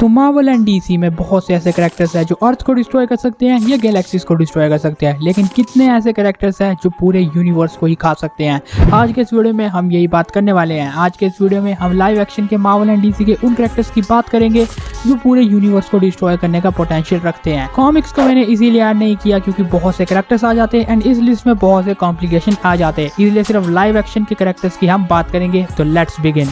तो Marvel and DC में बहुत से ऐसे कैरेक्टर्स हैं जो अर्थ को डिस्ट्रॉय कर सकते हैं या गैलेक्सीज को डिस्ट्रॉय कर सकते हैं, लेकिन कितने ऐसे कैरेक्टर्स हैं जो पूरे यूनिवर्स को ही खा सकते हैं। आज के इस वीडियो में हम यही बात करने वाले हैं। आज के इस वीडियो में हम लाइव एक्शन के मार्वल एंड डीसी के उन कैरेक्टर्स की बात करेंगे जो पूरे यूनिवर्स को डिस्ट्रॉय करने का पोटेंशियल रखते हैं। कॉमिक्स को मैंने इसीलिए ऐड नहीं किया क्योंकि बहुत से कैरेक्टर्स आ जाते हैं एंड इस लिस्ट में बहुत से कॉम्प्लिकेशन आ जाते हैं, इसलिए सिर्फ लाइव एक्शन के कैरेक्टर्स की हम बात करेंगे। तो लेट्स बिगिन।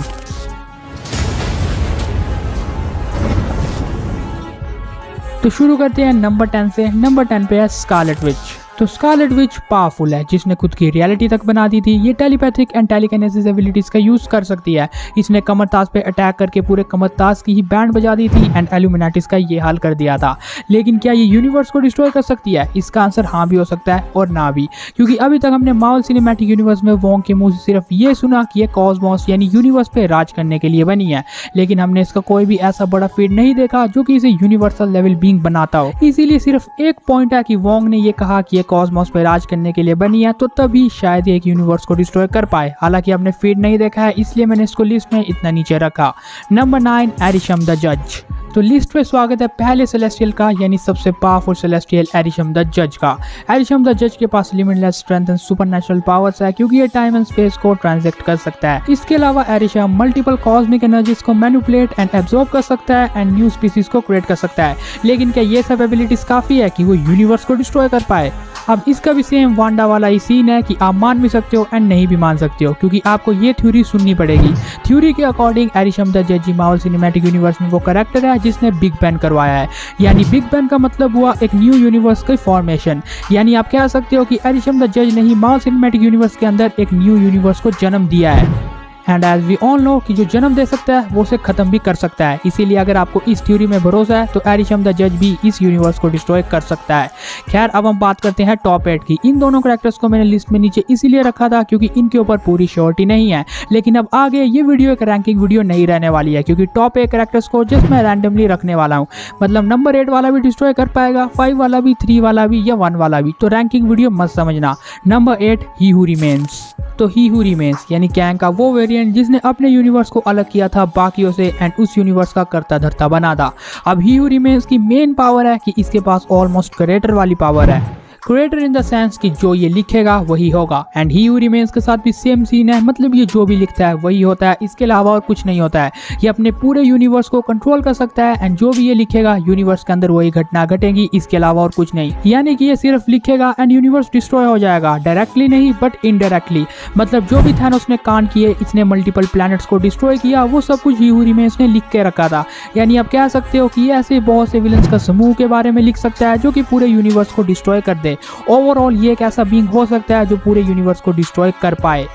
तो शुरू करते हैं नंबर 10 से। नंबर 10 पे है स्कारलेट विच। तो स्कारलेट विच पावरफुल है, जिसने खुद की रियलिटी तक बना दी थी। ये टेलीपैथिक एंड टेलीकिनेसिस एबिलिटीज का यूज कर सकती है। इसने कमरताज पे अटैक करके पूरे कमरताज की ही बैंड बजा दी थी एंड एल्यूमिनाटिस का ये हाल कर दिया था। लेकिन क्या ये यूनिवर्स को डिस्ट्रॉय कर सकती है? इसका आंसर हाँ भी हो सकता है और ना भी, क्योंकि अभी तक हमने मार्वल सिनेमैटिक यूनिवर्स में वोंग के मुंह से सिर्फ ये सुना कि ये कॉस्मोस यानी यूनिवर्स पे राज करने के लिए बनी है, लेकिन हमने इसका कोई भी ऐसा बड़ा फीड नहीं देखा जो कि इसे यूनिवर्सल लेवल बीइंग बनाता हो। इसीलिए सिर्फ एक पॉइंट है कि वोंग ने ये कहा कि ये कॉस्मोस पे राज करने के लिए बनी है, तो तभी शायद ये एक यूनिवर्स को डिस्ट्रॉय कर पाए। हालांकि हमने फीड नहीं देखा है, इसलिए मैंने इसको लिस्ट में इतना नीचे रखा। नंबर 9 एरिशम द जज। तो लिस्ट पे स्वागत है पहले सेलेस्टियल का, यानी सबसे पावरफुल सेलेस्टियल एरिशम द जज का। एरिशम द जज के पास limitless strength and supernatural powers है, क्योंकि ये टाइम एंड स्पेस को ट्रांजैक्ट कर सकता है। इसके अलावा एरिशम मल्टीपल कॉस्मिक एनर्जीज को मैनिपुलेट एंड एब्जॉर्ब कर सकता है एंड न्यू स्पीसीज को क्रिएट कर सकता है। लेकिन क्या ये सब एबिलिटीज काफी है कि वो यूनिवर्स को डिस्ट्रॉय कर पाए? अब इसका भी सेम वांडा वाला ही सीन है कि आप मान भी सकते हो एंड नहीं भी मान सकते हो, क्योंकि आपको ये थ्योरी सुननी पड़ेगी। थ्योरी के अकॉर्डिंग एरिशम द जज मार्वल सिनेमैटिक यूनिवर्स में वो कैरेक्टर है जिसने बिग बैंग करवाया है। यानी बिग बैंग का मतलब हुआ एक न्यू यूनिवर्स की फॉर्मेशन। यानी आप कह सकते हो कि एरिशम द जज ने ही मार्वल सिनेमैटिक यूनिवर्स के अंदर एक न्यू यूनिवर्स को जन्म दिया है। And as we all know कि जो जन्म दे सकता है वो उसे खत्म भी कर सकता है। इसीलिए अगर आपको इस थ्योरी में भरोसा है तो एरिशम द जज भी इस यूनिवर्स को डिस्ट्रॉय कर सकता है। खैर, अब हम बात करते हैं टॉप 8 की। इन दोनों कैरेक्टर्स को मैंने लिस्ट में नीचे इसीलिए रखा था क्योंकि इनके ऊपर पूरी श्योरिटी नहीं है, लेकिन अब आगे ये वीडियो एक रैंकिंग वीडियो नहीं रहने वाली है, क्योंकि टॉप 8 कैरेक्टर्स को जस्ट मैं रैंडमली रखने वाला हूँ। मतलब नंबर 8 वाला भी डिस्ट्रॉय कर पाएगा, 5 वाला भी, 3 वाला भी या 1 वाला भी। तो रैंकिंग वीडियो मत समझना। नंबर 8 ही हू रिमेन्स। तो ही हू रिमेन्स यानी कैंग का वो वेरिएंट जिसने अपने यूनिवर्स को अलग किया था बाकियों से एंड उस यूनिवर्स का करता धरता बना था। अब ही हू रिमेन्स की मेन पावर है कि इसके पास ऑलमोस्ट क्रिएटर वाली पावर है। क्रिएटर इन द सेंस कि जो ये लिखेगा वही होगा। एंड ही हू रिमेन्स के साथ भी सेम सीन है, मतलब ये जो भी लिखता है वही होता है, इसके अलावा और कुछ नहीं होता है। ये अपने पूरे यूनिवर्स को कंट्रोल कर सकता है एंड जो भी ये लिखेगा यूनिवर्स के अंदर वही घटना घटेगी, इसके अलावा और कुछ नहीं। यानी कि ये सिर्फ लिखेगा एंड यूनिवर्स डिस्ट्रॉय हो जाएगा, डायरेक्टली नहीं बट इनडायरेक्टली। मतलब जो भी थैनोस ने कांड किए, इसने मल्टीपल प्लैनेट्स को डिस्ट्रॉय किया, वो सब कुछ ही हू रिमेन्स ने लिख के रखा था। यानी आप कह सकते हो कि ये ऐसे बहुत से विलन्स का समूह के बारे में लिख सकता है जो कि पूरे यूनिवर्स को डिस्ट्रॉय कर दे। ओवरऑल ये एक ऐसा बीइंग हो सकता है जो पूरे यूनिवर्स को डिस्ट्रॉय कर पाए।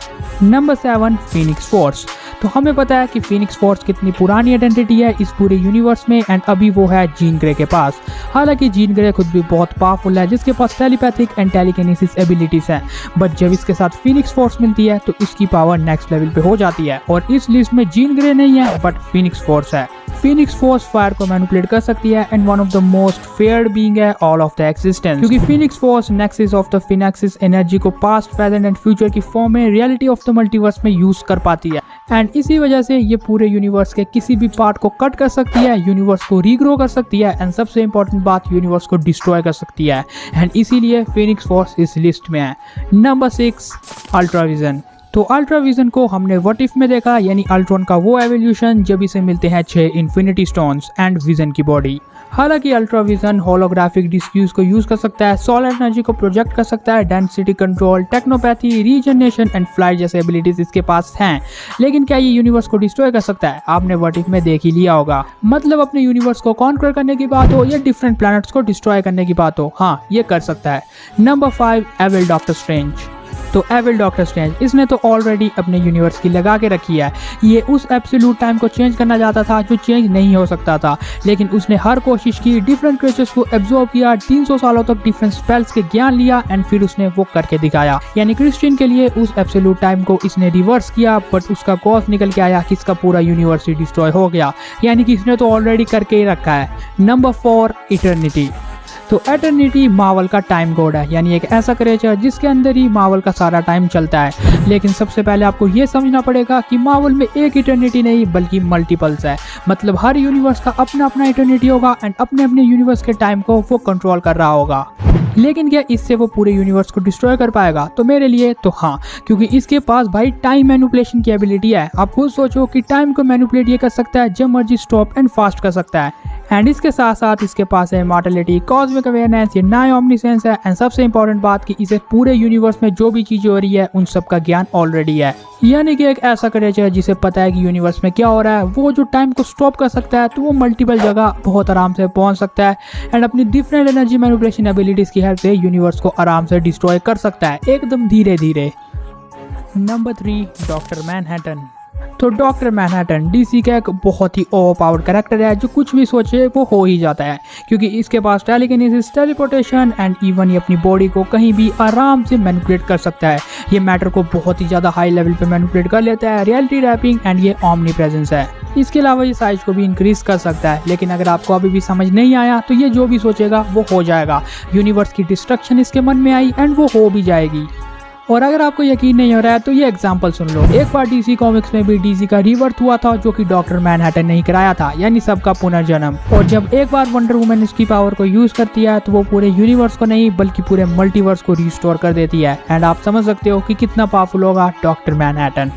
Number 7 Phoenix force. तो हमें पता है कि फीनिक्स फोर्स कितनी पुरानी आइडेंटिटी है इस पूरे यूनिवर्स में एंड अभी वो है जीन ग्रे के पास। हालांकि जीन ग्रे खुद भी बहुत पावरफुल है, जिसके पास टेलीपैथिक एंड टेलीकिनेसिस एबिलिटीज हैं, बट जब इसके साथ फीनिक्स फोर्स मिलती है तो इसकी पावर नेक्स्ट लेवल पे हो जाती है। और इस लिस्ट में जीन ग्रे नहीं है बट फीनिक्स फोर्स है। फीनिक्स फोर्स फायर को मैनिपुलेट कर सकती है and one of the most feared being है ऑल ऑफ द एक्सिस्टेंस, क्योंकि Phoenix Force nexus of the फिनेक्सिस एनर्जी को पास्ट, प्रेजेंट एंड फ्यूचर की फॉर्म में रियलिटी ऑफ द मल्टीवर्स में यूज कर पाती है। एंड इसी वजह से ये पूरे यूनिवर्स के किसी भी पार्ट को कट कर सकती है, यूनिवर्स को रीग्रो कर सकती है एंड सबसे इंपॉर्टेंट बात, यूनिवर्स को डिस्ट्रॉय कर सकती है। एंड इसीलिए फीनिक्स फोर्स इस लिस्ट में है। नंबर 6 अल्ट्राविजन। तो अल्ट्राविजन को हमने व्हाट इफ में देखा, यानी अल्ट्रॉन का वो एवोल्यूशन जब इसे मिलते हैं 6 इन्फिनिटी स्टोन्स एंड विजन की बॉडी। हालांकि अल्ट्राविजन होलोग्राफिक डिस्क्यूज को यूज कर सकता है, सोलर एनर्जी को प्रोजेक्ट कर सकता है, density control, technopathy, regeneration and flight जैसे एबिलिटीज इसके पास हैं। लेकिन क्या ये यूनिवर्स को डिस्ट्रॉय कर सकता है? आपने व्हाट इफ में देख ही लिया होगा। मतलब अपने यूनिवर्स को कॉन्कर करने की बात हो या डिफरेंट प्लैनेट्स को डिस्ट्रॉय करने की बात हो, हाँ ये कर सकता है। Number 5 evil Doctor Strange. तो एविल डॉक्टर स्ट्रेंज, इसने तो ऑलरेडी अपने यूनिवर्स की लगा के रखी है। ये उस एब्सोल्यूट टाइम को चेंज करना चाहता था जो चेंज नहीं हो सकता था, लेकिन उसने हर कोशिश की, डिफरेंट क्रिएचर्स को एब्जॉर्ब किया, 300 सालों तक डिफरेंट स्पेल्स के ज्ञान लिया एंड फिर उसने वो करके दिखाया। यानी क्रिश्चियन के लिए उस एब्सोल्यूट टाइम को इसने रिवर्स किया, बट उसका कॉज निकल के आया कि इसका पूरा यूनिवर्स ही डिस्ट्रॉय हो गया। यानी कि इसने तो ऑलरेडी करके ही रखा है। Number 4 eternity. तो एटर्निटी मार्वल का टाइम कोड है, यानी एक ऐसा क्रिएचर जिसके अंदर ही मार्वल का सारा टाइम चलता है। लेकिन सबसे पहले आपको ये समझना पड़ेगा कि मार्वल में एक इटर्निटी नहीं बल्कि मल्टीपल्स है। मतलब हर यूनिवर्स का अपना अपना इटर्निटी होगा एंड अपने अपने यूनिवर्स के टाइम को वो कंट्रोल कर रहा होगा। लेकिन क्या इससे वो पूरे यूनिवर्स को डिस्ट्रॉय कर पाएगा? तो मेरे लिए तो हाँ, क्योंकि इसके पास भाई टाइम मैनिपुलेशन की एबिलिटी है। आप खुद सोचो कि टाइम को मैनिपुलेट ये कर सकता है, जब मर्जी स्टॉप एंड फास्ट कर सकता है। एंड इसके साथ साथ इसके पास है इमॉर्टैलिटी, कॉस्मिक अवेयरनेस, ये नाई ओमनीसेंस है। एंड सबसे इंपॉर्टेंट बात कि इसे पूरे यूनिवर्स में जो भी चीजें हो रही है उन सब का ज्ञान ऑलरेडी है। यानी कि एक ऐसा क्रिएचर जिसे पता है कि यूनिवर्स में क्या हो रहा है, वो जो टाइम को स्टॉप कर सकता है, तो वो मल्टीपल जगह बहुत आराम से पहुंच सकता है एंड अपनी डिफरेंट एनर्जी मैनिपुलेशन एबिलिटीज की हेल्प से यूनिवर्स को आराम से डिस्ट्रॉय कर सकता है, एकदम धीरे धीरे। Number 3, doctor Manhattan. तो डॉक्टर मैनहट्टन डीसी का एक बहुत ही ओवरपावर्ड कैरेक्टर है जो कुछ भी सोचे वो हो ही जाता है, क्योंकि इसके पास टेलीकिनेसिस, टेलीपोर्टेशन एंड इवन ये अपनी बॉडी को कहीं भी आराम से मैनिपुलेट कर सकता है। ये मैटर को बहुत ही ज़्यादा हाई लेवल पे मैनिपुलेट कर लेता है, रियलिटी रैपिंग एंड ये ओमनी प्रेजेंस है। इसके अलावा ये साइज को भी इंक्रीज कर सकता है। लेकिन अगर आपको अभी भी समझ नहीं आया तो ये जो भी सोचेगा वो हो जाएगा। यूनिवर्स की डिस्ट्रक्शन इसके मन में आई एंड वो हो भी जाएगी। और अगर आपको यकीन नहीं हो रहा है तो ये एग्जांपल सुन लो। एक बार डीसी कॉमिक्स में भी डीसी का रीबर्थ हुआ था, जो कि डॉक्टर मैनहट्टन ने ही कराया था, यानी सबका पुनर्जन्म। और जब एक बार वंडर वुमन इसकी पावर को यूज करती है तो वो पूरे यूनिवर्स को नहीं बल्कि पूरे मल्टीवर्स को रिस्टोर कर देती है। एंड आप समझ सकते हो कि कितना पावरफुल होगा doctor Manhattan.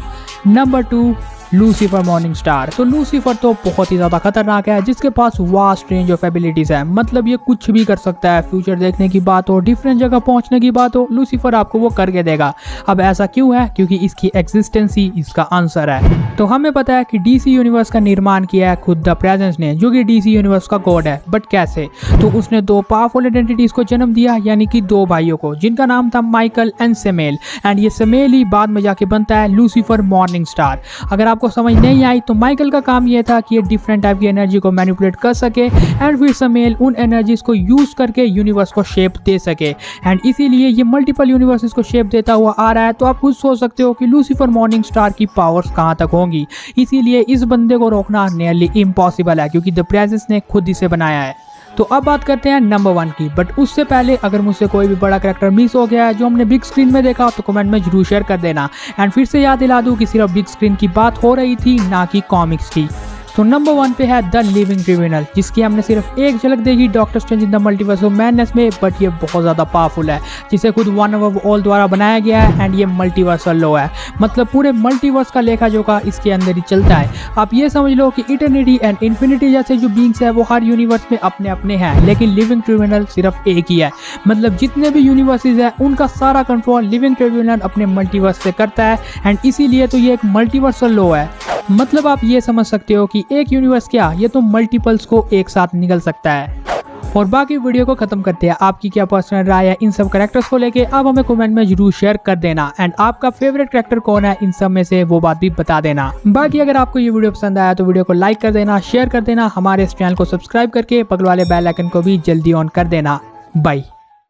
Number 2, Lucifer morning star. तो लूसीफर तो बहुत ही ज्यादा खतरनाक है, जिसके पास वास्ट रेंज ऑफ एबिलिटीज है। मतलब ये कुछ भी कर सकता है। फ्यूचर देखने की बात हो, डिफरेंट जगह पहुंचने की बात हो, लूसीफर आपको वो करके देगा। अब ऐसा क्यों है? क्योंकि इसकी एग्जिस्टेंस ही इसका आंसर है। तो हमें पता है कि डीसी यूनिवर्स का निर्माण किया है खुद द प्रेजेंस ने, जो कि डीसी यूनिवर्स का गॉड है। बट कैसे? तो उसने 2 पावरफुल आइडेंटिटीज को जन्म दिया, यानी कि 2 भाइयों को, जिनका नाम था माइकल एंड सेमेल। एंड ये सेमेल ही बाद में जाके बनता है लूसीफर मॉर्निंग स्टार। अगर आपको समझ नहीं आई तो माइकल का काम ये था कि ये डिफरेंट टाइप की एनर्जी को मैनिपुलेट कर सके एंड फिर सेमेल उन एनर्जीज को यूज करके यूनिवर्स को शेप दे सके। एंड इसीलिए ये मल्टीपल यूनिवर्सेस को शेप देता हुआ आ रहा है। तो आप खुद सोच सकते हो कि लूसीफर मॉर्निंग स्टार की पावर्स कहां तक होंगी। इसीलिए इस बंदे को रोकना नियरली इम्पॉसिबल है, क्योंकि द प्रेजेंस ने खुद इसे बनाया है। तो अब बात करते हैं नंबर 1 की। बट उससे पहले अगर मुझसे कोई भी बड़ा कैरेक्टर मिस हो गया है जो हमने बिग स्क्रीन में देखा तो कमेंट में जरूर शेयर कर देना। एंड फिर से याद दिला दूं कि सिर्फ बिग स्क्रीन की बात हो रही थी, ना कि कॉमिक्स की। तो नंबर 1 पे है द लिविंग ट्रिब्यूनल, जिसकी हमने सिर्फ एक झलक देखी doctor strange in the multiverse of madness में। बट ये बहुत ज्यादा पावरफुल है, जिसे खुद वन ऑफ ऑल द्वारा बनाया गया है। एंड ये मल्टीवर्सल लॉ है, मतलब पूरे मल्टीवर्स का लेखा जोखा इसके अंदर ही चलता है। आप ये समझ लो कि इटर्निटी एंड इन्फिनिटी जैसे जो बींग्स है वो हर यूनिवर्स में अपने अपने हैं, लेकिन लिविंग ट्रिब्यूनल सिर्फ एक ही है। मतलब जितने भी यूनिवर्सेस है उनका सारा कंट्रोल लिविंग ट्रिब्यूनल अपने मल्टीवर्स से करता है। एंड इसीलिए तो ये एक मल्टीवर्सल लॉ है। मतलब आप ये समझ सकते हो कि एक यूनिवर्स क्या, ये तो मल्टीपल्स को एक साथ निकल सकता है। और बाकी वीडियो को खत्म करते हैं। आपकी क्या पर्सनल राय है इन सब कैरेक्टर्स को लेके, आप हमें कमेंट में जरूर शेयर कर देना। एंड आपका फेवरेट कैरेक्टर कौन है इन सब में से, वो बात भी बता देना। बाकी अगर आपको ये वीडियो पसंद आया तो वीडियो को लाइक कर देना, शेयर कर देना, हमारे इस चैनल को सब्सक्राइब करके बगल वाले बेल आइकन को भी जल्दी ऑन कर देना। बाय।